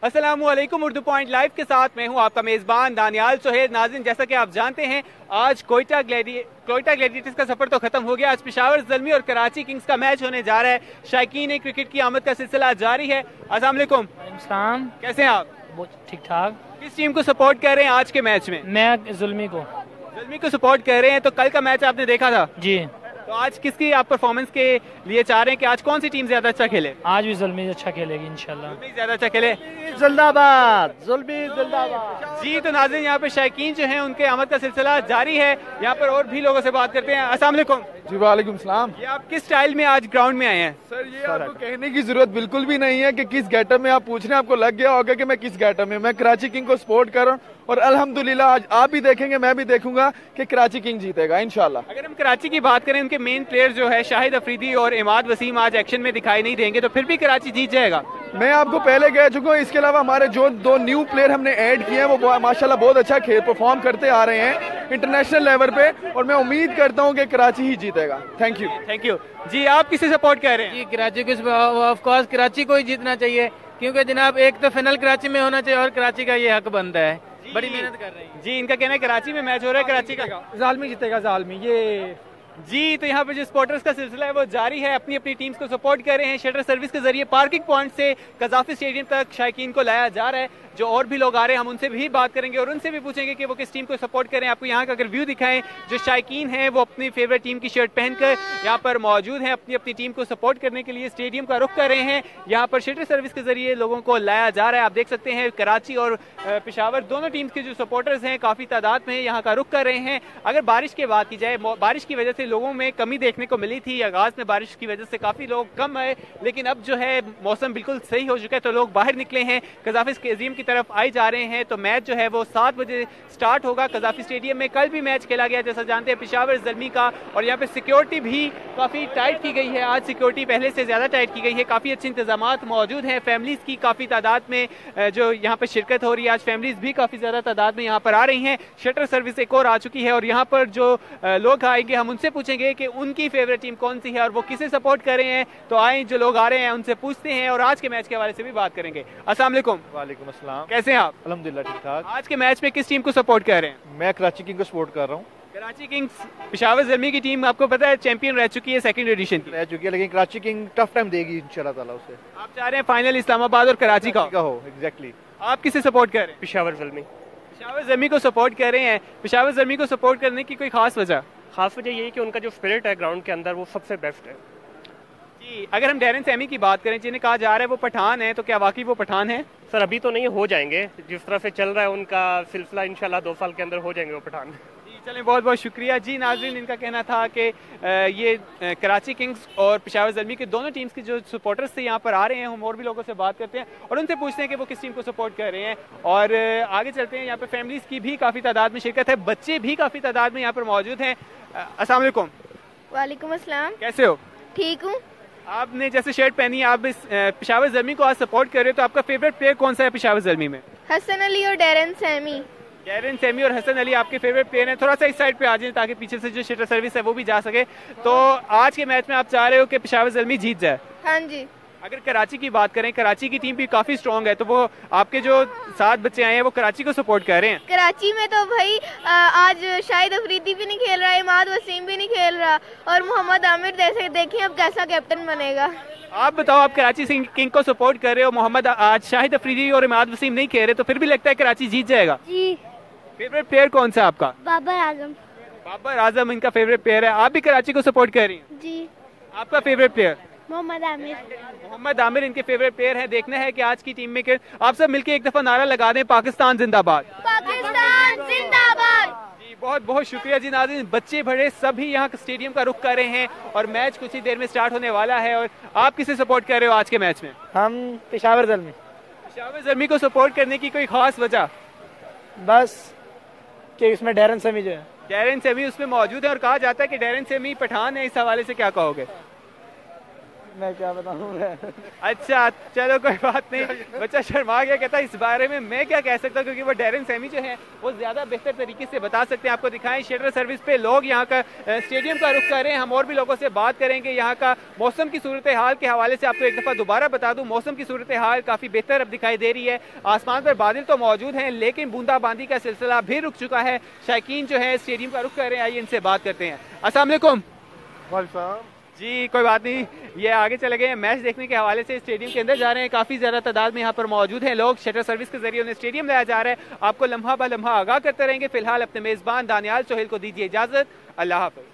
अस्सलामुअलैकुम। Urdu point live के साथ मैं हूं आपका मेजबान दानियाल सोहेल। नाज़रीन, जैसा कि आप जानते हैं आज कोयटा ग्लैडिएटर्स का सफर तो खत्म हो गया। आज पेशावर ज़ल्मी और कराची किंग्स का मैच होने जा रहा है। शायकीन क्रिकेट की आमद का सिलसिला जारी है। अस्सलाम वालेकुम। कैसे हैं आप? ठीक ठाक। किस टीम को सपोर्ट कर रहे हैं आज के मैच में? मैं ज़ुल्मी को सपोर्ट कर रहे हैं। तो कल का मैच आपने देखा था जी। तो आज किसकी आप परफॉर्मेंस के लिए चाह रहे हैं कि आज कौन सी टीम ज्यादा अच्छा खेले? आज भी ज़ुल्मी अच्छा खेलेगी इंशाल्लाह। ज्यादा अच्छा खेले। जिंदाबाद ज़ुल्मी जिंदाबाद। जी, तो नाज़रीन यहाँ पे शायकीन जो हैं उनके आमद का सिलसिला जारी है। यहाँ पर और भी लोगों से बात करते हैं। अस्सलाम वालेकुम। जी वालेकुम सलाम। ये आप किस स्टाइल में आज ग्राउंड में आए हैं? सर ये आपको कहने की जरूरत बिल्कुल भी नहीं है कि किस गेटअप में आप पूछ रहे हैं। आपको लग गया होगा कि मैं किस गेटअप में। मैं कराची किंग को सपोर्ट कर रहा हूँ और अल्हम्दुलिल्लाह आज आप भी देखेंगे, मैं भी देखूंगा कि कराची किंग जीतेगा इंशाल्लाह। अगर हम कराची की बात करें, उनके मेन प्लेयर जो है शाहिद अफरीदी और इमाद वसीम आज एक्शन में दिखाई नहीं देंगे, तो फिर भी कराची जीत जाएगा। मैं आपको पहले कह चुका हूँ। इसके अलावा हमारे जो दो न्यू प्लेयर हमने ऐड किए हैं वो माशाल्लाह बहुत अच्छा खेल परफॉर्म करते आ रहे हैं इंटरनेशनल लेवल पे, और मैं उम्मीद करता हूँ कि कराची ही जीतेगा। Thank you. जी, आप किसे सपोर्ट कर रहे हैं? जी कराची को ऑफ कोर्स कराची को ही जीतना चाहिए, क्योंकि जनाब एक तो फाइनल कराची में होना चाहिए और कराची का ये हक बनता है। बड़ी मेहनत कर रहे हैं जी। इनका कहना है कराची में मैच हो रहा है, कराची का ज़ालमी जीतेगा ज़ालमी ये। जी, तो यहाँ पे जो सपोर्टर्स का सिलसिला है वो जारी है। अपनी अपनी टीम्स को सपोर्ट कर रहे हैं। शटर सर्विस के जरिए पार्किंग पॉइंट से कजाफी स्टेडियम तक शायकीन को लाया जा रहा है। जो और भी लोग आ रहे हैं हम उनसे भी बात करेंगे और उनसे भी पूछेंगे कि वो किस टीम को सपोर्ट करें। आपको यहाँ का अगर व्यू दिखाएं, जो शायकीन है वो अपनी फेवरेट टीम की शर्ट पहनकर यहाँ पर मौजूद हैं, अपनी अपनी टीम को सपोर्ट करने के लिए स्टेडियम का रुख कर रहे हैं। यहाँ पर शटर सर्विस के जरिए लोगों को लाया जा रहा है। आप देख सकते हैं कराची और पेशावर दोनों टीम्स के जो सपोर्टर्स हैं काफी तादाद में यहाँ का रुख कर रहे हैं। अगर बारिश की बात की जाए, बारिश की वजह से लोगों में कमी देखने को मिली थी। आगाज में बारिश की वजह से काफी लोग कम आए, लेकिन अब जो है मौसम बिल्कुल सही हो चुका है तो लोग बाहर निकले हैं, कजाफी स्टेडियम की तरफ आए जा रहे हैं। तो मैच जो है वो 7 बजे स्टार्ट होगा कजाफी स्टेडियम में। कल भी मैच खेला गया जैसा जानते हैं पेशावर ज़ल्मी का, और यहाँ पे सिक्योरिटी भी काफी टाइट की गई है। आज सिक्योरिटी पहले से ज्यादा टाइट की गई है। काफी अच्छे इंतजाम मौजूद हैं। फैमिलीज की काफी तादाद में जो यहाँ पे शिरकत हो रही है। आज फैमिलीज भी काफी ज्यादा तादाद में यहाँ पर आ रही हैं। शटर सर्विस एक और आ चुकी है और यहाँ पर जो लोग आएंगे हम उनसे पूछेंगे कि उनकी फेवरेट टीम कौन सी है और वो किसे सपोर्ट कर रहे हैं। तो आए जो लोग आ रहे हैं उनसे पूछते हैं और आज के मैच के हवाले से भी बात करेंगे। अस्सलाम वालेकुम। वालेकुम अस्सलाम। कैसे हैं आप? अल्हम्दुलिल्लाह ठीक ठाक। आज के मैच में किस टीम को सपोर्ट कर रहे हैं? मैं कराची किंग को सपोर्ट कर रहा हूँ। कराची किंग्स पेशावर ज़ल्मी की टीम आपको पता है चैंपियन रह चुकी है सेकंड एडिशन की। रह चुकी है, लेकिन कराची किंग टफ टाइम देगी इंशाल्लाह ताला उसे। आप चाह रहे हैं फाइनल इस्लामाबाद और कराची का हो। एग्जैक्टली। आप किसे सपोर्ट कर रहे हैं? पेशावर ज़ल्मी। पेशावर ज़ल्मी को सपोर्ट कर रहे हैं। पेशावर ज़ल्मी को सपोर्ट करने की कोई खास वजह? खास वजह यही कि उनका जो स्पिरिट है ग्राउंड के अंदर वो सबसे बेस्ट है। जी, अगर हम डैरेन सैमी की बात करें जिन्हें कहा जा रहा है वो पठान है, तो क्या वाकई वो पठान है? सर अभी तो नहीं, हो जाएंगे। जिस तरह से चल रहा है उनका सिलसिला इंशाल्लाह 2 साल के अंदर हो जाएंगे वो पठान। चलें, बहुत बहुत शुक्रिया। जी नाज़रीन, इनका कहना था कि ये कराची किंग्स और पेशावर ज़ल्मी के दोनों टीम्स के जो सपोर्टर्स थे यहाँ पर आ रहे हैं। हम और भी लोगों से बात करते हैं और उनसे पूछते हैं कि वो किस टीम को सपोर्ट कर रहे हैं। और आगे चलते हैं। यहाँ पे फैमिलीज़ की भी काफ़ी तादाद में शिरकत है, बच्चे भी काफ़ी तादाद में यहाँ पर मौजूद हैं। अस्सलाम वालेकुम। वालेकुम अस्सलाम। कैसे हो? ठीक हूँ। आपने जैसे शर्ट पहनी है, आप इस पेशावर ज़ल्मी को आज सपोर्ट कर रहे हो, तो आपका फेवरेट प्लेयर कौन सा है पेशावर ज़ल्मी में? हसन अली और डैरेन सैमी। डैरेन सैमी और हसन अली आपके फेवरेट प्लेयर हैं। थोड़ा सा इस साइड पे आ जाए ताकि पीछे से जो शटर सर्विस है वो भी जा सके। तो आज के मैच में आप चाह रहे हो कि पेशावर ज़ल्मी जीत जाए? हाँ जी। अगर कराची की बात करें, कराची की टीम भी काफी स्ट्रॉन्ग है, तो वो आपके जो 7 बच्चे आए हैं वो कराची को सपोर्ट कर रहे हैं। कराची में तो भाई आज शाहिद अफरीदी भी नहीं खेल रहा, इमाद वसीम भी नहीं खेल रहा, और मोहम्मद आमिर जैसे देखें अब कैसा कैप्टन बनेगा। आप बताओ, आप कराची किंग को सपोर्ट कर रहे हो, मोहम्मद आज शाहिद अफरीदी और इमाद वसीम नहीं खेल रहे, तो फिर भी लगता है कराची जीत जाएगा? जी। फेवरेट प्लेयर कौन सा आपका? बाबर आजम। बाबर आजम इनका फेवरेट प्लेयर है। आप भी कराची को सपोर्ट कर रही हैं? जी। आपका फेवरेट प्लेयर? मोहम्मद आमिर। मोहम्मद आमिर इनके फेवरेट प्लेयर हैं। देखना है कि आज की टीम में आप सब मिलकर एक दफा नारा लगा दें, पाकिस्तान जिंदाबाद। पाकिस्तान जिंदाबाद। जी, बहुत बहुत शुक्रिया। जी नाज़रीन, बच्चे बड़े सभी यहाँ स्टेडियम का रुख कर रहे हैं और मैच कुछ ही देर में स्टार्ट होने वाला है। और आप किसे सपोर्ट कर रहे हो आज के मैच में? हम पेशावर ज़ल्मी। पेशावर ज़ल्मी को सपोर्ट करने की कोई खास वजह? बस कि इसमें डैरेन सैमी जो है, डैरेन सैमी उसमें मौजूद है और कहा जाता है कि डैरेन सैमी पठान है। इस हवाले से क्या कहोगे? मैं क्या बताऊं मैं। अच्छा चलो कोई बात नहीं, बच्चा शर्मा गया, कहता इस बारे में मैं क्या कह सकता हूँ, क्योंकि वो डैरन सैमी जो है वो ज्यादा बेहतर तरीके से बता सकते हैं। आपको दिखाएं शटर सर्विस पे लोग यहाँ का स्टेडियम का रुख कर रहे हैं। हम और भी लोगों से बात करेंगे। यहाँ का मौसम की सूरत हाल के हवाले से आपको एक दफा दोबारा बता दूं, मौसम की सूरत हाल काफी बेहतर अब दिखाई दे रही है। आसमान पर बादल तो मौजूद हैं लेकिन बूंदाबांदी का सिलसिला भी रुक चुका है। शायकीन जो है स्टेडियम का रुख कर रहे हैं, आइए इनसे बात करते हैं। अस्सलाम वालेकुम जी। कोई बात नहीं, ये आगे चले गए हैं। मैच देखने के हवाले से स्टेडियम के अंदर जा रहे हैं। काफी ज्यादा तादाद में यहाँ पर मौजूद हैं लोग। शटर सर्विस के जरिए उन्हें स्टेडियम लाया जा रहा है। आपको लम्हा ब लम्हा आगाह करते रहेंगे। फिलहाल अपने मेजबान दानियाल सोहेल को दीजिए इजाजत। अल्लाह हाफिज।